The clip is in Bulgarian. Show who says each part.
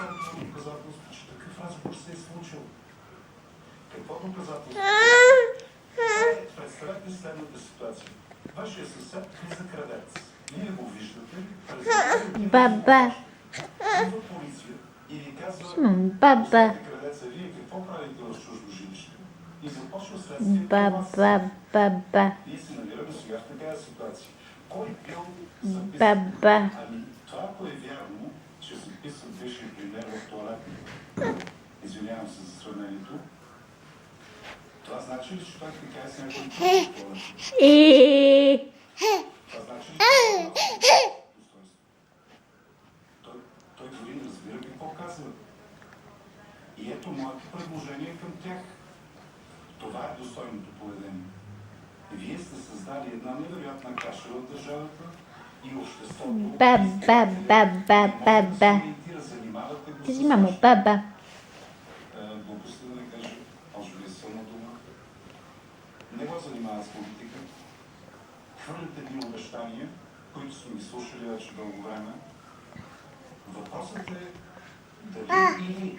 Speaker 1: едно доказателство, че такъв разговор се е случил. Какво доказателство? Представете следната ситуация. Вашия съсед влиза крадец. Вие го виждате,
Speaker 2: Баба.
Speaker 1: идва полиция и ви казва,
Speaker 2: Баба.
Speaker 1: крадеца, вие какво правите в чуждо жилище? И започва следствие по вас.
Speaker 2: Баба.
Speaker 1: Ние се намираме сега в такава ситуация. Кой бил записан?
Speaker 2: Баба.
Speaker 1: Ами, това ако е вярно, че записан бившия премиер в тоалетната, извинявам се за сравнението, това значи ли, че той така е с някой в тоалетната? Това значи ли, че той дори не разбира какво казва. И ето моето предложение към тях. Това е достойното поведение. Вие сте създали една невероятна каша в държавата и обществото.
Speaker 2: Баба. Взима му баба.
Speaker 1: Глупости да не кажа, може би е силна дума. Не го занимава с политика. Хвърлят едни обещания, които сме ги слушали вече дълго време. Въпросът е дали или